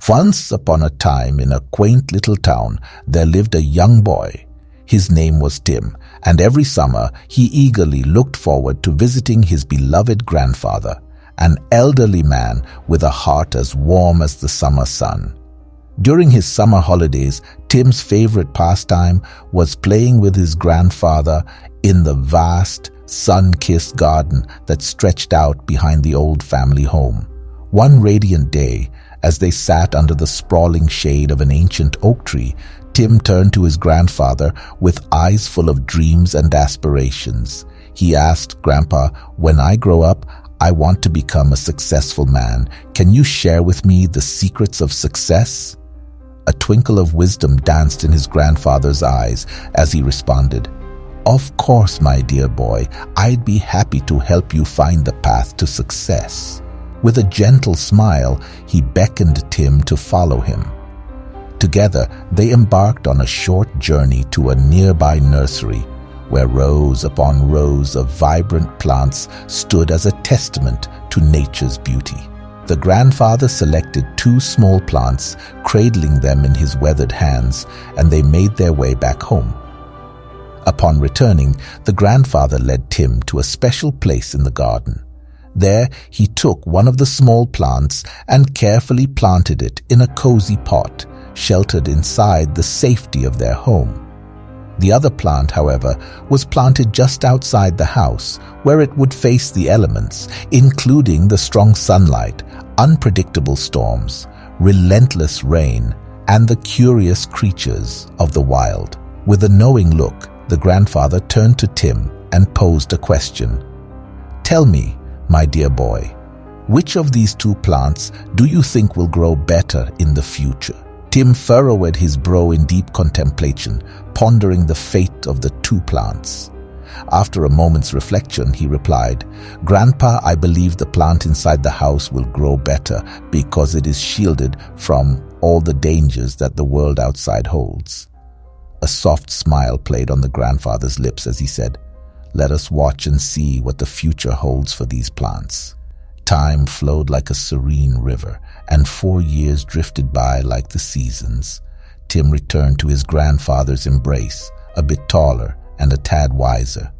Once upon a time, in a quaint little town, there lived a young boy. His name was Tim, and every summer he eagerly looked forward to visiting his beloved grandfather, an elderly man with a heart as warm as the summer sun. During his summer holidays, Tim's favorite pastime was playing with his grandfather in the vast, sun-kissed garden that stretched out behind the old family home. One radiant day, as they sat under the sprawling shade of an ancient oak tree, Tim turned to his grandfather with eyes full of dreams and aspirations. He asked, "Grandpa, when I grow up, I want to become a successful man. Can you share with me the secrets of success?" A twinkle of wisdom danced in his grandfather's eyes as he responded, "Of course, my dear boy, I'd be happy to help you find the path to success." With a gentle smile, he beckoned Tim to follow him. Together, they embarked on a short journey to a nearby nursery, where rows upon rows of vibrant plants stood as a testament to nature's beauty. The grandfather selected 2 small plants, cradling them in his weathered hands, and they made their way back home. Upon returning, the grandfather led Tim to a special place in the garden. There, he took one of the small plants and carefully planted it in a cozy pot, sheltered inside the safety of their home. The other plant, however, was planted just outside the house, where it would face the elements, including the strong sunlight, unpredictable storms, relentless rain, and the curious creatures of the wild. With a knowing look, the grandfather turned to Tim and posed a question. "Tell me, my dear boy, which of these 2 plants do you think will grow better in the future?" Tim furrowed his brow in deep contemplation, pondering the fate of the 2 plants. After a moment's reflection, he replied, "Grandpa, I believe the plant inside the house will grow better because it is shielded from all the dangers that the world outside holds." A soft smile played on the grandfather's lips as he said, "Let us watch and see what the future holds for these plants." Time flowed like a serene river, and 4 years drifted by like the seasons. Tim returned to his grandfather's embrace, a bit taller and a tad wiser.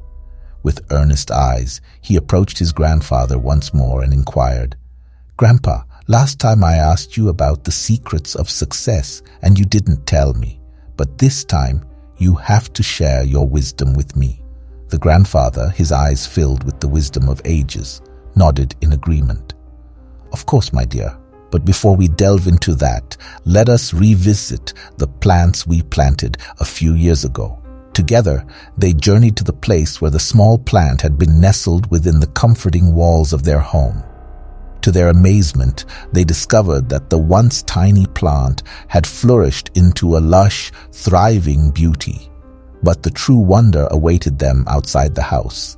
With earnest eyes, he approached his grandfather once more and inquired, "Grandpa, last time I asked you about the secrets of success and you didn't tell me, but this time you have to share your wisdom with me." The grandfather, his eyes filled with the wisdom of ages, nodded in agreement. "Of course, my dear, but before we delve into that, let us revisit the plants we planted a few years ago." Together, they journeyed to the place where the small plant had been nestled within the comforting walls of their home. To their amazement, they discovered that the once tiny plant had flourished into a lush, thriving beauty. But the true wonder awaited them outside the house.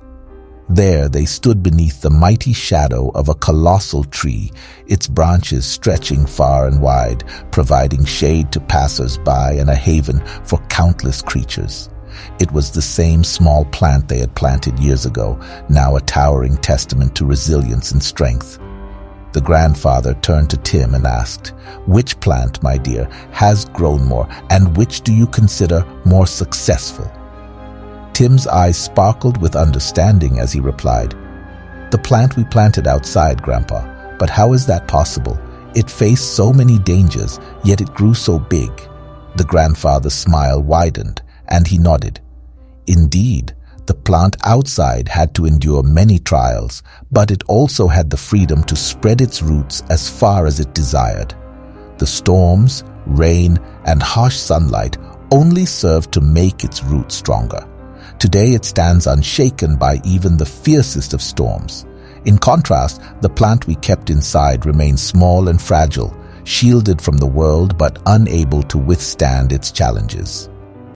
There they stood beneath the mighty shadow of a colossal tree, its branches stretching far and wide, providing shade to passers-by and a haven for countless creatures. It was the same small plant they had planted years ago, now a towering testament to resilience and strength. The grandfather turned to Tim and asked, "Which plant, my dear, has grown more, and which do you consider more successful?" Tim's eyes sparkled with understanding as he replied, "The plant we planted outside, Grandpa. But how is that possible? It faced so many dangers, yet it grew so big." The grandfather's smile widened, and he nodded. Indeed, the plant outside had to endure many trials, but it also had the freedom to spread its roots as far as it desired. The storms, rain, and harsh sunlight only served to make its roots stronger. Today it stands unshaken by even the fiercest of storms. In contrast, the plant we kept inside remains small and fragile, shielded from the world but unable to withstand its challenges.